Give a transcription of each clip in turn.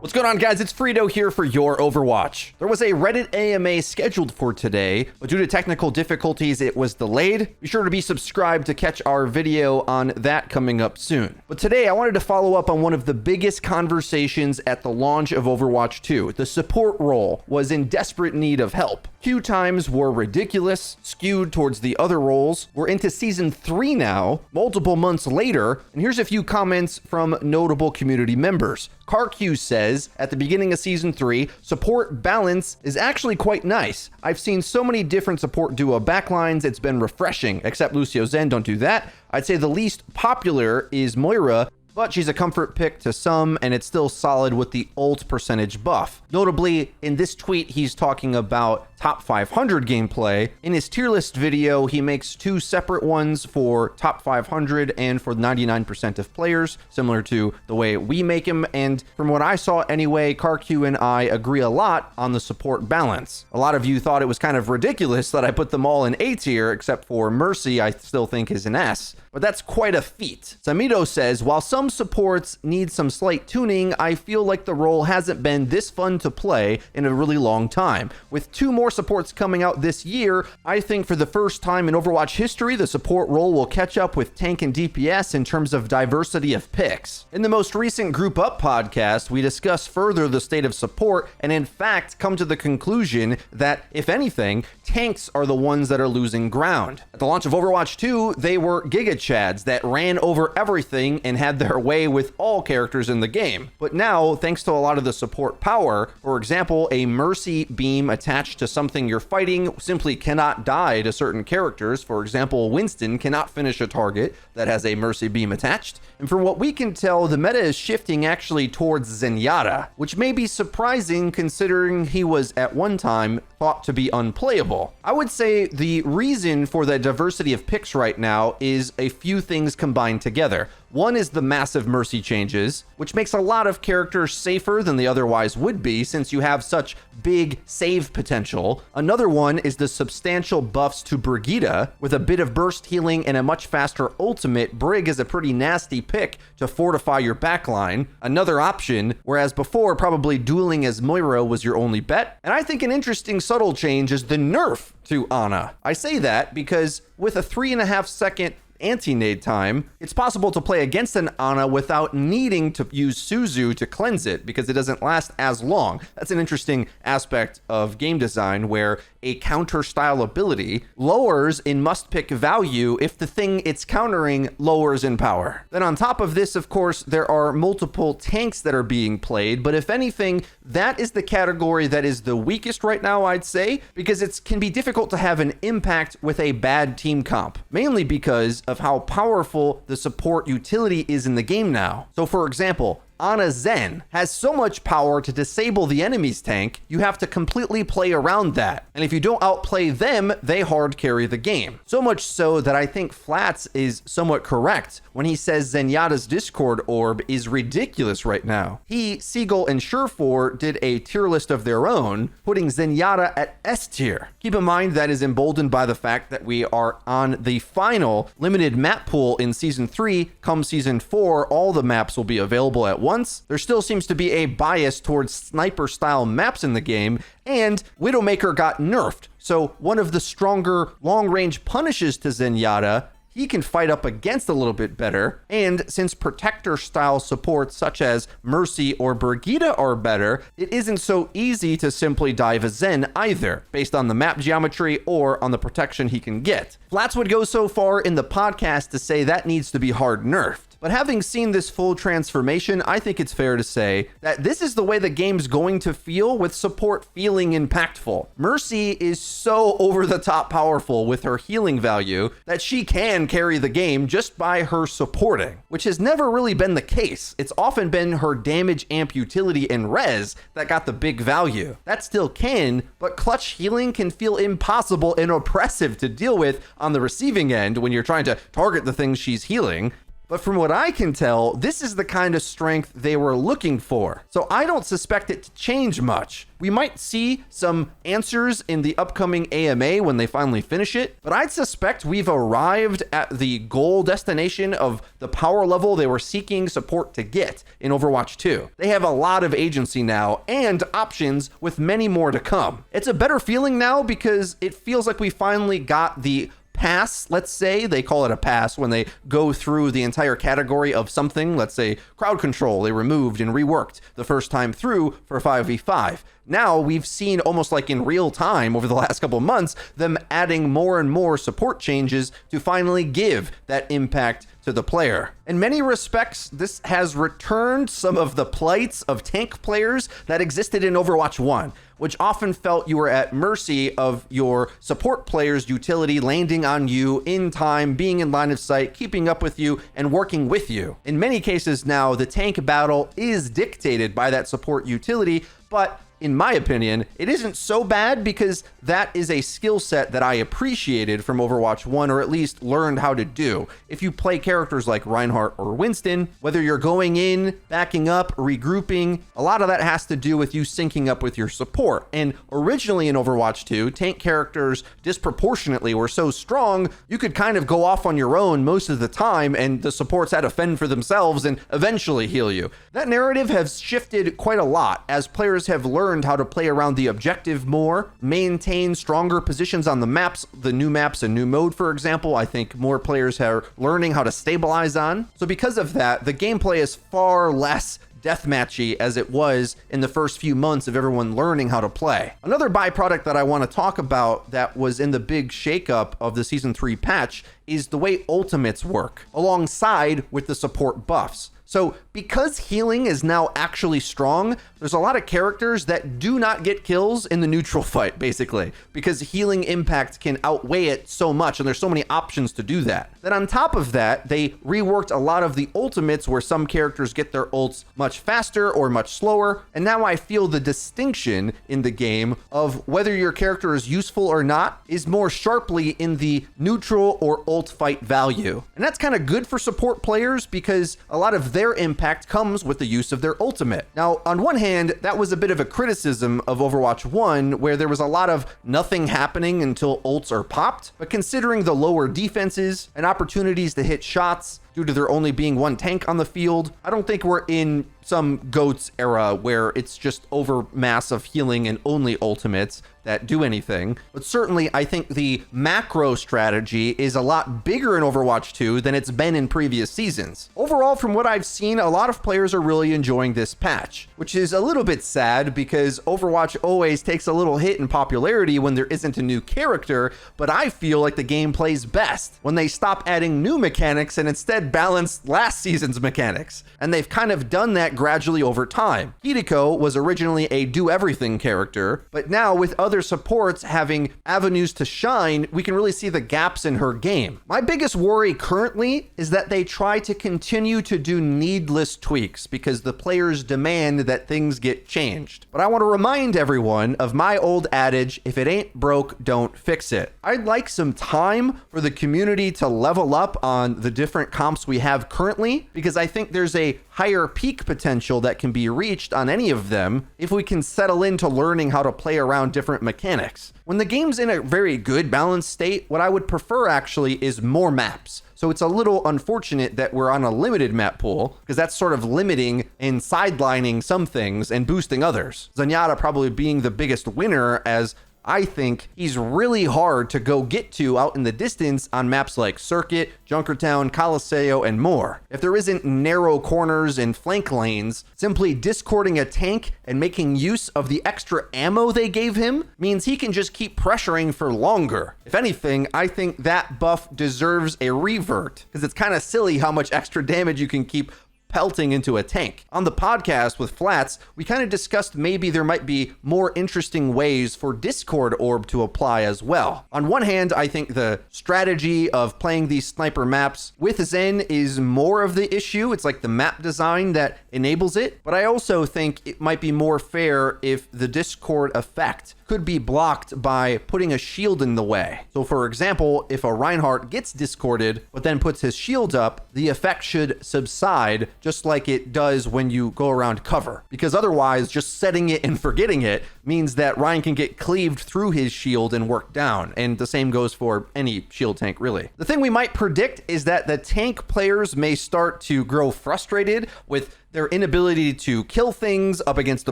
What's going on, guys? It's Frito here for your Overwatch. There was a Reddit AMA scheduled for today, but due to technical difficulties, it was delayed. Be sure to be subscribed to catch our video on that coming up soon. But today, I wanted to follow up on one of the biggest conversations at the launch of Overwatch 2. The support role was in desperate need of help. Queue times were ridiculous, skewed towards the other roles. We're into Season 3 now, multiple months later, and here's a few comments from notable community members. CarQ says, at the beginning of Season 3, support balance is actually quite nice. I've seen so many different support duo backlines, it's been refreshing, except Lucio Zen don't do that. I'd say the least popular is Moira, but she's a comfort pick to some, and it's still solid with the ult percentage buff. Notably, in this tweet, he's talking about top 500 gameplay. In his tier list video, he makes two separate ones for top 500 and for 99% of players, similar to the way we make him. And from what I saw anyway, CarQ and I agree a lot on the support balance. A lot of you thought it was kind of ridiculous that I put them all in A tier, except for Mercy, I still think is an S. But that's quite a feat. Samito says, while some supports need some slight tuning, I feel like the role hasn't been this fun to play in a really long time. With two more supports coming out this year, I think for the first time in Overwatch history, the support role will catch up with tank and DPS in terms of diversity of picks. In the most recent Group Up podcast, we discuss further the state of support and in fact come to the conclusion that, if anything, tanks are the ones that are losing ground. At the launch of Overwatch 2, they were Giga Chads that ran over everything and had their way with all characters in the game. But now, thanks to a lot of the support power, for example, a Mercy beam attached to something you're fighting simply cannot die to certain characters. For example, Winston cannot finish a target that has a Mercy beam attached. And from what we can tell, the meta is shifting actually towards Zenyatta, which may be surprising considering he was at one time thought to be unplayable. I would say the reason for the diversity of picks right now is a few things combined together. One is the massive Mercy changes, which makes a lot of characters safer than they otherwise would be since you have such big save potential. Another one is the substantial buffs to Brigitte. With a bit of burst healing and a much faster ultimate, Brig is a pretty nasty pick to fortify your backline. Another option, whereas before probably dueling as Moira was your only bet. And I think an interesting subtle change is the nerf to Ana. I say that because with a 3.5 second anti-nade time, it's possible to play against an Ana without needing to use Suzu to cleanse it because it doesn't last as long. That's an interesting aspect of game design where a counter style ability lowers in must pick value if the thing it's countering lowers in power. Then on top of this, of course, there are multiple tanks that are being played, but if anything, that is the category that is the weakest right now, I'd say, because it can be difficult to have an impact with a bad team comp, mainly because of how powerful the support utility is in the game now. So for example, Ana Zen has so much power to disable the enemy's tank, you have to completely play around that. And if you don't outplay them, they hard carry the game. So much so that I think Flats is somewhat correct when he says Zenyatta's Discord orb is ridiculous right now. He, Seagull, and Surefour did a tier list of their own, putting Zenyatta at S tier. Keep in mind that is emboldened by the fact that we are on the final limited map pool in Season 3. Come Season 4, all the maps will be available at once. There still seems to be a bias towards sniper style maps in the game, and Widowmaker got nerfed. So one of the stronger long range punishes to Zenyatta, he can fight up against a little bit better. And since protector style supports such as Mercy or Brigitte are better, it isn't so easy to simply dive a Zen either, based on the map geometry or on the protection he can get. Flats would go so far in the podcast to say that needs to be hard nerfed. But having seen this full transformation, I think it's fair to say that this is the way the game's going to feel with support feeling impactful. Mercy is so over the top powerful with her healing value that she can carry the game just by her supporting, which has never really been the case. It's often been her damage amp utility and res that got the big value. That still can, but clutch healing can feel impossible and oppressive to deal with on the receiving end when you're trying to target the things she's healing. but from what I can tell, this is the kind of strength they were looking for. So I don't suspect it to change much. We might see some answers in the upcoming AMA when they finally finish it, but I'd suspect we've arrived at the goal destination of the power level they were seeking support to get in Overwatch 2. They have a lot of agency now and options with many more to come. It's a better feeling now because it feels like we finally got the pass, let's say. They call it a pass when they go through the entire category of something. Let's say crowd control, they removed and reworked the first time through for 5v5. Now we've seen almost like in real time over the last couple of months, them adding more and more support changes to finally give that impact to the player. In many respects, this has returned some of the plights of tank players that existed in Overwatch 1, which often felt you were at mercy of your support player's utility landing on you in time, being in line of sight, keeping up with you, and working with you. In many cases now, the tank battle is dictated by that support utility, but in my opinion, it isn't so bad because that is a skill set that I appreciated from Overwatch 1, or at least learned how to do. If you play characters like Reinhardt or Winston, whether you're going in, backing up, regrouping, a lot of that has to do with you syncing up with your support. And originally in Overwatch 2, tank characters disproportionately were so strong, you could kind of go off on your own most of the time and the supports had to fend for themselves and eventually heal you. That narrative has shifted quite a lot as players have learned how to play around the objective more, maintain stronger positions on the maps, the new maps and new mode, for example. I think more players are learning how to stabilize on. So because of that, the gameplay is far less deathmatchy as it was in the first few months of everyone learning how to play. Another byproduct that I want to talk about that was in the big shakeup of the Season 3 patch is the way ultimates work, alongside with the support buffs. So because healing is now actually strong, there's a lot of characters that do not get kills in the neutral fight, basically, because healing impact can outweigh it so much, and there's so many options to do that. Then on top of that, they reworked a lot of the ultimates where some characters get their ults much faster or much slower, and now I feel the distinction in the game of whether your character is useful or not is more sharply in the neutral or ult fight value. And that's kind of good for support players because a lot of their impact comes with the use of their ultimate. Now, on one hand, that was a bit of a criticism of Overwatch 1, where there was a lot of nothing happening until ults are popped, but considering the lower defenses and opportunities to hit shots due to there only being one tank on the field, I don't think we're in some GOATS era where it's just overmass of healing and only ultimates that do anything. But certainly, I think the macro strategy is a lot bigger in Overwatch 2 than it's been in previous seasons. Overall, from what I've seen, a lot of players are really enjoying this patch, which is a little bit sad because Overwatch always takes a little hit in popularity when there isn't a new character, but I feel like the game plays best when they stop adding new mechanics and instead balance last season's mechanics. And they've kind of done that gradually over time. Hideko was originally a do-everything character, but now with other supports having avenues to shine, we can really see the gaps in her game. My biggest worry currently is that they try to continue to do needless tweaks because the players demand that things get changed. But I want to remind everyone of my old adage, if it ain't broke, don't fix it. I'd like some time for the community to level up on the different comps we have currently, because I think there's a higher peak potential that can be reached on any of them if we can settle into learning how to play around different mechanics. When the game's in a very good balanced state, what I would prefer actually is more maps. So it's a little unfortunate that we're on a limited map pool because that's sort of limiting and sidelining some things and boosting others. Zenyatta probably being the biggest winner, as I think he's really hard to go get to out in the distance on maps like Circuit, Junkertown, Coliseo, and more. If there isn't narrow corners and flank lanes, simply discording a tank and making use of the extra ammo they gave him means he can just keep pressuring for longer. If anything, I think that buff deserves a revert because it's kind of silly how much extra damage you can keep pelting into a tank. On the podcast with Flats, we kind of discussed maybe there might be more interesting ways for Discord Orb to apply as well. On one hand, I think the strategy of playing these sniper maps with Zen is more of the issue. It's like the map design that enables it, but I also think it might be more fair if the Discord effect could be blocked by putting a shield in the way. So for example, if a Reinhardt gets discorded, but then puts his shield up, the effect should subside just like it does when you go around cover. Because otherwise, just setting it and forgetting it means that Ryan can get cleaved through his shield and work down. And the same goes for any shield tank, really. The thing we might predict is that the tank players may start to grow frustrated with their inability to kill things up against the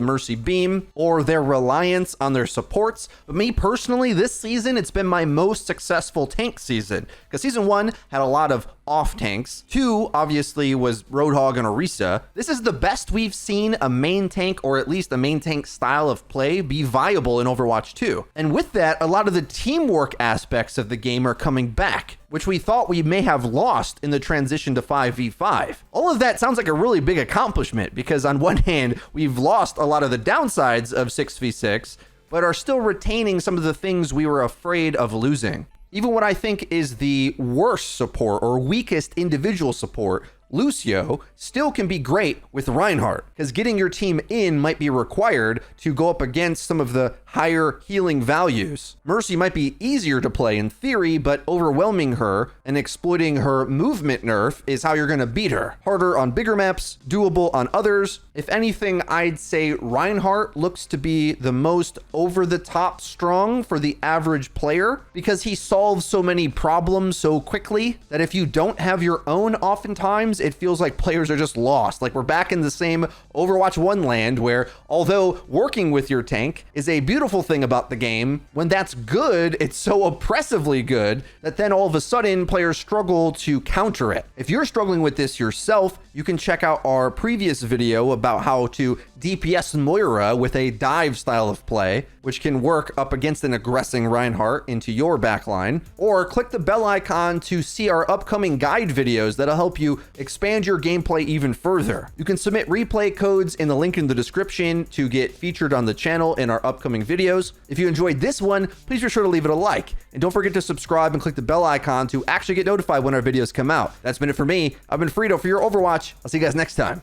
Mercy Beam, or their reliance on their supports. But me personally, this season, it's been my most successful tank season, because season 1 had a lot of off tanks. 2 obviously was Roadhog and Orisa. This is the best we've seen a main tank, or at least a main tank style of play, be viable in Overwatch 2. And with that, a lot of the teamwork aspects of the game are coming back, which we thought we may have lost in the transition to 5v5. All of that sounds like a really big accomplishment, because on one hand, we've lost a lot of the downsides of 6v6, but are still retaining some of the things we were afraid of losing. Even what I think is the worst support or weakest individual support, Lucio, still can be great with Reinhardt, because getting your team in might be required to go up against some of the higher healing values. Mercy might be easier to play in theory, but overwhelming her and exploiting her movement nerf is how you're going to beat her. Harder on bigger maps, doable on others. If anything, I'd say Reinhardt looks to be the most over-the-top strong for the average player, because he solves so many problems so quickly that if you don't have your own, oftentimes it feels like players are just lost. Like we're back in the same Overwatch 1 land where, although working with your tank is a beautiful thing about the game, when that's good, it's so oppressively good that then all of a sudden players struggle to counter it. If you're struggling with this yourself, you can check out our previous video about how to DPS Moira with a dive style of play, which can work up against an aggressing Reinhardt into your backline, or click the bell icon to see our upcoming guide videos that'll help you expand your gameplay even further. You can submit replay codes in the link in the description to get featured on the channel in our upcoming videos. If you enjoyed this one, please be sure to leave it a like, and don't forget to subscribe and click the bell icon to actually get notified when our videos come out. That's been it for me. I've been Frito for your Overwatch. I'll see you guys next time.